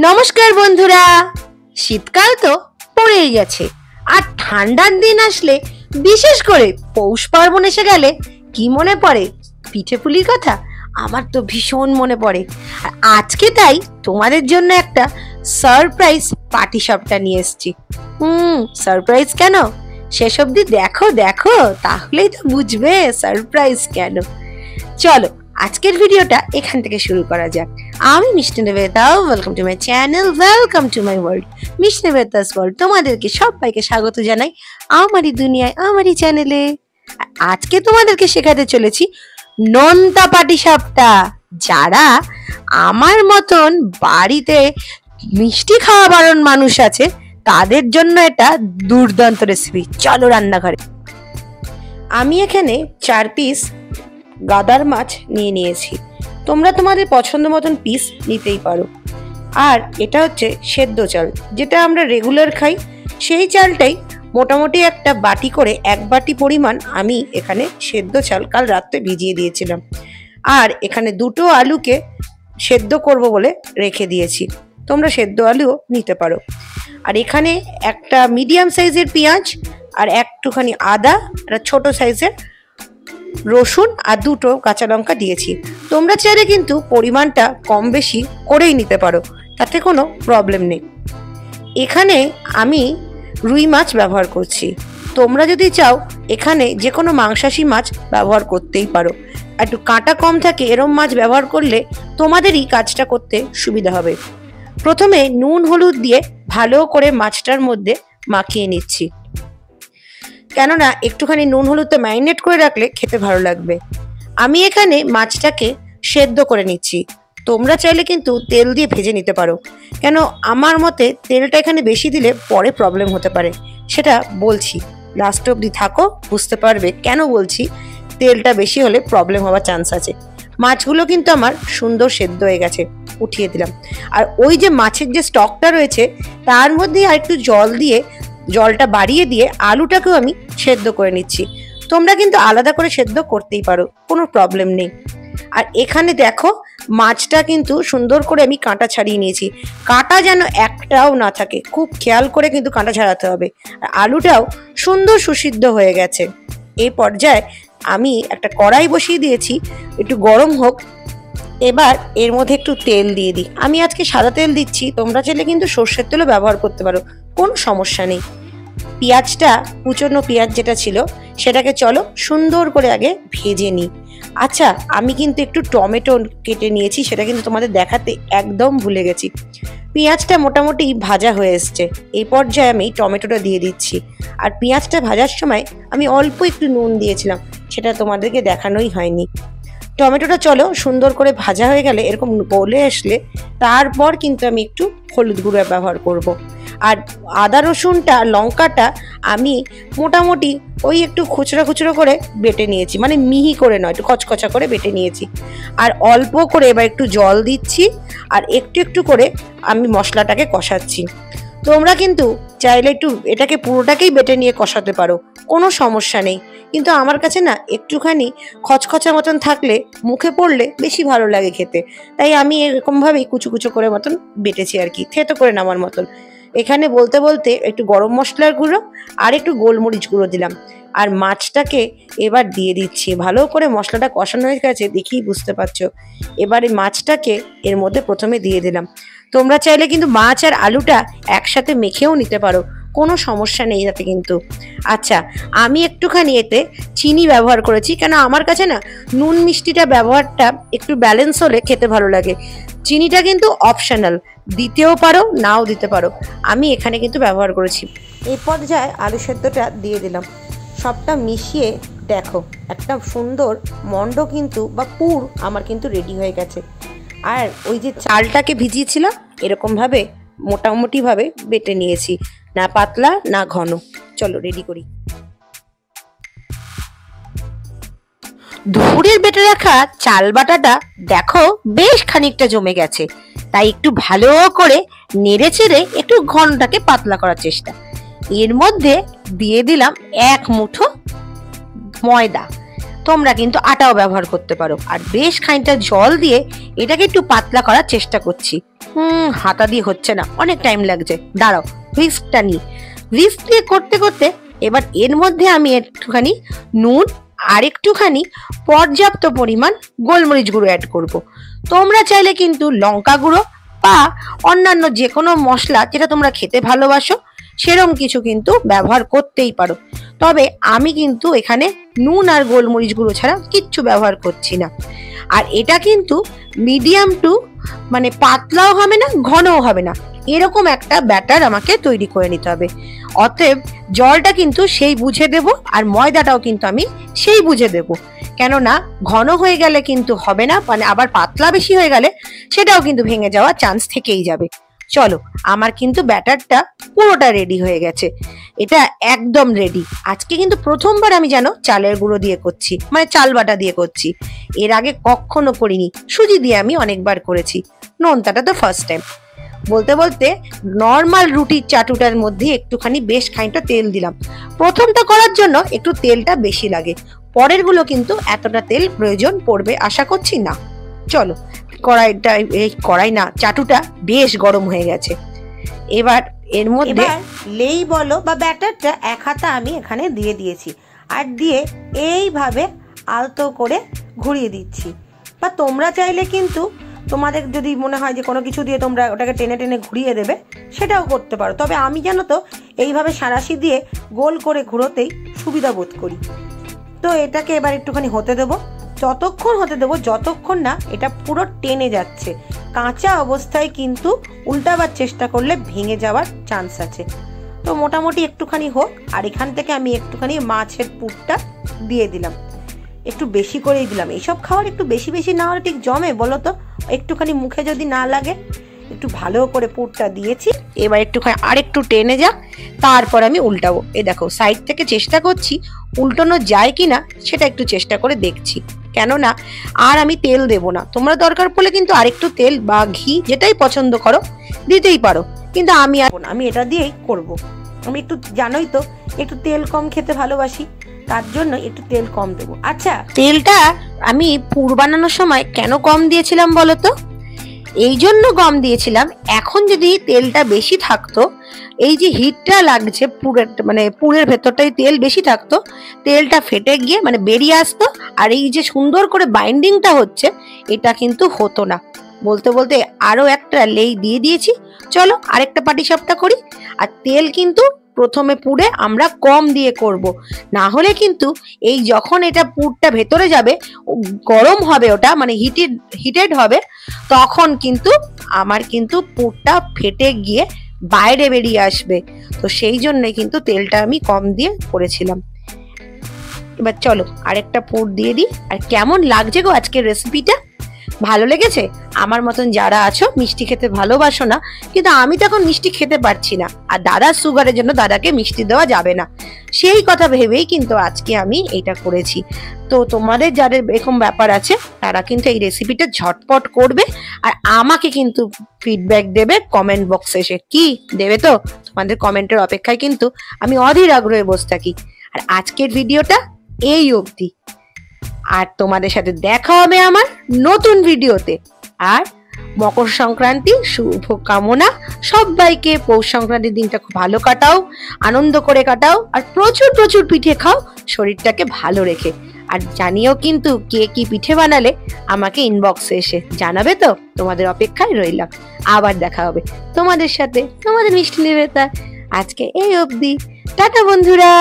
নমস্কার বন্ধুরা, শীতকাল তো পড়েই গেছে আর ঠান্ডার দিন আসলে বিশেষ করে পৌষ পার্বণ এসে গেলে কি মনে পড়ে? পিঠে পুলির কথা। আমার তো ভীষণ মনে পড়ে। আর আজকে তাই তোমাদের জন্য একটা সারপ্রাইজ পাটিসাপটা নিয়ে এসেছি। সারপ্রাইজ কেন? শেষ অবধি দেখো দেখো, তাহলেই তো বুঝবে সারপ্রাইজ কেন। চলো আজকের ভিডিওটা এখান থেকে শুরু করা যাক। আমি মিষ্টি Nivedita, welcome to my channel, welcome to my world, মিষ্টি নিবেদিতাস ওয়ার্ল্ড। তোমাদেরকে সবাইকে স্বাগত জানাই আমারই দুনিয়ায়, আমারই চ্যানেলে। আজকে তোমাদেরকে শেখাতে চলেছি নোনতা পাটিসাপটা। যারা আমার মতন বাড়িতে মিষ্টি খাওয়া বারণ মানুষ আছে, তাদের জন্য এটা দুর্দান্ত রেসিপি। চলো রান্নাঘরে। আমি এখানে 4 পিস গাদার মাছ নিয়ে নিয়েছি। তোমরা তোমাদের পছন্দ মতন পিস নিতেই পারো। আর এটা হচ্ছে সেদ্ধ চাল, যেটা আমরা রেগুলার খাই, সেই চালটাই মোটামুটি একটা বাটি করে 1 বাটি পরিমাণ আমি এখানে সেদ্ধ চাল কাল রাত্রে ভিজিয়ে দিয়েছিলাম। আর এখানে 2টো আলুকে সেদ্ধ করব বলে রেখে দিয়েছি। তোমরা সেদ্ধ আলুও নিতে পারো। আর এখানে একটা মিডিয়াম সাইজের পেঁয়াজ আর একটুখানি আদা, একটা ছোট সাইজের রসুন আর 2টো কাঁচা লঙ্কা দিয়েছি। তোমরা চাইলে কিন্তু পরিমাণটা কম বেশি করেই নিতে পারো, তাতে কোনো প্রবলেম নেই। এখানে আমি রুই মাছ ব্যবহার করছি। তোমরা যদি চাও এখানে যে কোনো মাংসাশী মাছ ব্যবহার করতেই পারো। একটু কাঁটা কম থাকে এরম মাছ ব্যবহার করলে তোমাদেরই কাজটা করতে সুবিধা হবে। প্রথমে নুন হলুদ দিয়ে ভালো করে মাছটার মধ্যে মাখিয়ে নিচ্ছি, কেননা একটুখানি নুন হলুদটা ম্যারিনেট করে রাখলে খেতে ভালো লাগবে। আমি এখানে মাছটাকে সেদ্ধ করে নিচ্ছি। তোমরা চাইলে কিন্তু তেল দিয়ে ভেজে নিতে পারো, কেন আমার মতে তেলটা এখানে বেশি দিলে পরে প্রবলেম হতে পারে। সেটা বলছি, লাস্ট অবধি থাকো, বুঝতে পারবে কেন বলছি তেলটা বেশি হলে প্রবলেম হওয়ার চান্স আছে। মাছগুলো কিন্তু আমার সুন্দর সেদ্ধ হয়ে গেছে, উঠিয়ে দিলাম। আর ওই যে মাছের যে স্টকটা রয়েছে তার মধ্যে আর একটু জল দিয়ে, জলটা বাড়িয়ে দিয়ে আলুটাকেও আমি সেদ্ধ করে নিচ্ছি। তোমরা কিন্তু আলাদা করে সেদ্ধ করতেই পারো, কোনো প্রবলেম নেই। আর এখানে দেখো মাছটা কিন্তু সুন্দর করে আমি কাঁটা ছাড়িয়ে নিয়েছি। কাঁটা যেন একটাও না থাকে, খুব খেয়াল করে কিন্তু কাঁটা ছাড়াতে হবে। আর আলুটাও সুন্দর সুসিদ্ধ হয়ে গেছে। এই পর্যায়ে আমি একটা কড়াই বসিয়ে দিয়েছি, একটু গরম হোক। এবার এর মধ্যে একটু তেল দিয়ে দিই। আমি আজকে সাদা তেল দিচ্ছি, তোমরা চাইলে কিন্তু সর্ষের তেলও ব্যবহার করতে পারো, কোনো সমস্যা নেই। পেঁয়াজটা, কুচনো পেঁয়াজ যেটা ছিল সেটাকে চলো সুন্দর করে আগে ভেজে নিই। আচ্ছা, আমি কিন্তু একটু টমেটো কেটে নিয়েছি, সেটা কিন্তু তোমাদের দেখাতে একদম ভুলে গেছি। পেঁয়াজটা মোটামুটি ভাজা হয়ে এসছে। এই পর্যায়ে আমি টমেটোটা দিয়ে দিচ্ছি। আর পেঁয়াজটা ভাজার সময় আমি অল্প একটু নুন দিয়েছিলাম, সেটা তোমাদেরকে দেখানোই হয়নি। টমেটোটা চলো সুন্দর করে ভাজা হয়ে গেলে, এরকম গলে আসলে তারপর কিন্তু আমি একটু হলুদ গুঁড়ো ব্যবহার করব। আর আদা রসুনটা, লঙ্কাটা আমি মোটামুটি ওই একটু খুচরো খুচরো করে বেটে নিয়েছি, মানে মিহি করে নয়, একটু কচকচা করে বেটে নিয়েছি। আর অল্প করে এবার একটু জল দিচ্ছি, আর একটু একটু করে আমি মশলাটাকে কষাচ্ছি। তোমরা কিন্তু চাইলে একটু এটাকে পুরোটাকেই বেটে নিয়ে কষাতে পারো, কোনো সমস্যা নেই। কিন্তু আমার কাছে না একটুখানি খচখচা মতন থাকলে মুখে পড়লে বেশি ভালো লাগে খেতে, তাই আমি এরকমভাবেই কুচু কুচু করে মতন বেটেছি আর কি, থেতো করে নেওয়ার মতন। এখানে বলতে বলতে একটু গরম মশলার গুঁড়ো আর একটু গোলমরিচ গুঁড়ো দিলাম। আর মাছটাকে এবার দিয়ে দিচ্ছি। ভালো করে মশলাটা কষানো হয়ে গেছে, দেখেই বুঝতে পারছো। এবারে মাছটাকে এর মধ্যে প্রথমে দিয়ে দিলাম। তোমরা চাইলে কিন্তু মাছ আর আলুটা একসাথে মেখেও নিতে পারো, কোনো সমস্যা নেই তাতে কিন্তু। আচ্ছা, আমি একটুখানি এতে চিনি ব্যবহার করেছি, কেন আমার কাছে না নুন মিষ্টিটা ব্যবহারটা একটু ব্যালেন্স হলে খেতে ভালো লাগে। চিনিটা কিন্তু অপশনাল, দিতেও পারো নাও দিতে পারো, আমি এখানে কিন্তু ব্যবহার করেছি। এই পর্যায়ে আলু সেদ্ধটা দিয়ে দিলাম। সবটা মিশিয়ে দেখো একটা সুন্দর মন্ড কিন্তু বা পুর আমার কিন্তু রেডি হয়ে গেছে। আর ওই যে চালটাকে ভিজিয়েছিলাম এরকমভাবে মোটামুটিভাবে বেটে নিয়েছি, না পাতলা না ঘন। চলো রেডি করি। দুপুরের বেটে রাখা চাল বাটাটা দেখো বেশ খানিকটা জমে গেছে, তাই একটু ভালো করে নেড়ে চেড়ে একটু ঘনটাকে পাতলা করার চেষ্টা। এর মধ্যে দিয়ে দিলাম 1 মুঠো ময়দা। তোমরা কিন্তু আটাও ব্যবহার করতে পারো। আর বেশ খানিকটা জল দিয়ে এটাকে একটু পাতলা করার চেষ্টা করছি। হাতা দিয়ে হচ্ছে না, অনেক টাইম লাগছে। দাঁড়াও, হুইস্কটা নিই। হুইস্ক দিয়ে করতে করতে এবার এর মধ্যে আমি একটুখানি নুন আর একটুখানি পর্যাপ্ত পরিমাণ গোলমরিচ গুঁড়ো অ্যাড করব। তোমরা চাইলে কিন্তু লঙ্কা গুঁড়ো বা অন্যান্য যে কোনো মশলা যেটা তোমরা খেতে ভালোবাসো সেরকম কিছু কিন্তু ব্যবহার করতেই পারো। তবে আমি কিন্তু এখানে নুন আর গোলমরিচ গুঁড়ো ছাড়া কিচ্ছু ব্যবহার করছি না। আর এটা কিন্তু মিডিয়াম টু মানে পাতলাও হবে না, ঘনও হবে না, এরকম একটা ব্যাটার আমাকে তৈরি করে নিতে হবে। অতএব জলটা কিন্তু সেই বুঝে দেব, আর ময়দাটাও কিন্তু আমি সেই বুঝে দেব। কেননা ঘন হয়ে গেলে কিন্তু হবে না, মানে আবার পাতলা বেশি হয়ে গেলে সেটাও কিন্তু ভেঙে যাওয়ার চান্স থেকেই যাবে। চলো, আমার কিন্তু ব্যাটারটা পুরোটা রেডি হয়ে গেছে, এটা একদম রেডি। আজকে কিন্তু প্রথমবার আমি যেন চালের গুঁড়ো দিয়ে করছি, মানে চাল বাটা দিয়ে করছি। এর আগে কখনো করিনি, সুজি দিয়ে আমি অনেকবার করেছি, নোনতাটা তো ফার্স্ট টাইম। বলতে বলতে নর্মাল রুটির চাটুটার মধ্যে একটুখানি বেশ খানিকটা তেল দিলাম। প্রথমটা করার জন্য একটু তেলটা বেশি লাগে, পরের গুলো কিন্তু এতটা তেল প্রয়োজন পড়বে আশা করছি না। চলো, চাটুটা বেশ গরম হয়ে গেছে। এবার এর মধ্যে লেই বলো বা ব্যাটারটা এক হাতা আমি এখানে দিয়ে দিয়েছি, আর দিয়ে এইভাবে আলতো করে ঘুরিয়ে দিচ্ছি। বা তোমরা চাইলে কিন্তু তোমাদের যদি মনে হয় যে কোনো কিছু দিয়ে তোমরা ওটাকে টেনে টেনে ঘুরিয়ে দেবে সেটাও করতে পারো। তবে আমি জানো তো এইভাবে সাঁড়াশি দিয়ে গোল করে ঘুরোতেই সুবিধা বোধ করি। তো এটাকে এবার একটুখানি হতে দেবো। ততক্ষণ হতে দেবো যতক্ষণ না এটা পুরো টেনে যাচ্ছে। কাঁচা অবস্থায় কিন্তু উল্টাবার চেষ্টা করলে ভেঙে যাওয়ার চান্স আছে। তো মোটামুটি একটুখানি হোক। আর এখান থেকে আমি একটুখানি মাছের পুরটা দিয়ে দিলাম, একটু বেশি করেই দিলাম। এইসব খাবার একটু বেশি বেশি না হলে ঠিক জমে বলো তো? একটুখানি মুখে যদি না লাগে, একটু ভালো করে পুরটা দিয়েছি। এবার একটুখানি আর একটু টেনে যাক, তারপর আমি উল্টাবো। এই দেখো, সাইড থেকে চেষ্টা করছি উল্টানো যায় কিনা সেটা একটু চেষ্টা করে দেখছি। কেননা আর আমি তেল দেব না, তোমরা দরকার পড়লে কিন্তু আরেকটু তেল বা ঘি যেটাই পছন্দ করো দিতেই পারো, কিন্তু আমি এটা দিয়েই করব। আমি একটু জানোই তো একটু তেল কম খেতে ভালোবাসি, তার জন্য একটু তেল কম দেবো। আচ্ছা, তেলটা আমি পুর বানানোর সময় কেন কম দিয়েছিলাম বলো তো? এই জন্য কম দিয়েছিলাম, এখন যদি তেলটা বেশি থাকতো, এই যে হিটটা লাগছে পুরের, মানে পুরের ভেতরটাই তেল বেশি থাকতো, তেলটা ফেটে গিয়ে মানে বেরিয়ে আসতো, আর এই যে সুন্দর করে বাইন্ডিংটা হচ্ছে এটা কিন্তু হতো না। বলতে বলতে আরো একটা লেই দিয়ে দিয়েছি। চলো আরেকটা পাটিসাপটা করি। আর তেল কিন্তু প্রথমে পুরে আমরা কম দিয়ে করব, না হলে কিন্তু এই যখন এটা পুরটা ভেতরে যাবে, গরম হবে, ওটা মানে হিটেড হবে, তখন কিন্তু আমার কিন্তু পুরটা ফেটে গিয়ে বাইরে বেরিয়ে আসবে। তো সেই জন্য কিন্তু তেলটা আমি কম দিয়ে করেছিলাম। এবার চলো আরেকটা পুর দিয়ে দিই। আর কেমন লাগছে গো আজকের রেসিপিটা? ভালো লেগেছে? আমার মতন যারা আছো মিষ্টি খেতে ভালোবাসো না, কিন্তু আমি তো এখন মিষ্টি খেতে পারছি না, আর দাদার সুগারের জন্য দাদাকে মিষ্টি দেওয়া যাবে না, সেই কথা ভেবেই কিন্তু আজকে আমি এটা করেছি। তো তোমাদের যাদের এরকম ব্যাপার আছে তারা কিন্তু এই রেসিপিটা ঝটপট করবে, আর আমাকে কিন্তু ফিডব্যাক দেবে কমেন্ট বক্সে এসে। কি দেবে তো? তোমাদের কমেন্টের অপেক্ষায় কিন্তু আমি অধীর আগ্রহে বসে থাকি। আর আজকের ভিডিওটা এই অবধি, আর তোমাদের সাথে দেখা হবে আমার নতুন ভিডিওতে। আর মকর সংক্রান্তি শুভ কামনা সবাইকে। পৌষ সংক্রান্তির দিনটা খুব ভালো কাটাও, আনন্দ করে কাটাও, আর প্রচুর প্রচুর পিঠে খাও শরীরটাকে ভালো রেখে। আর জানিও কিন্তু কে কি পিঠে বানালে আমাকে ইনবক্সে এসে জানাবে। তো তোমাদের অপেক্ষায় রইলাম। আবার দেখা হবে তোমাদের সাথে, তোমাদের মিষ্টি নিবেদিতা। আজকে এই অবধি, টাটা বন্ধুরা।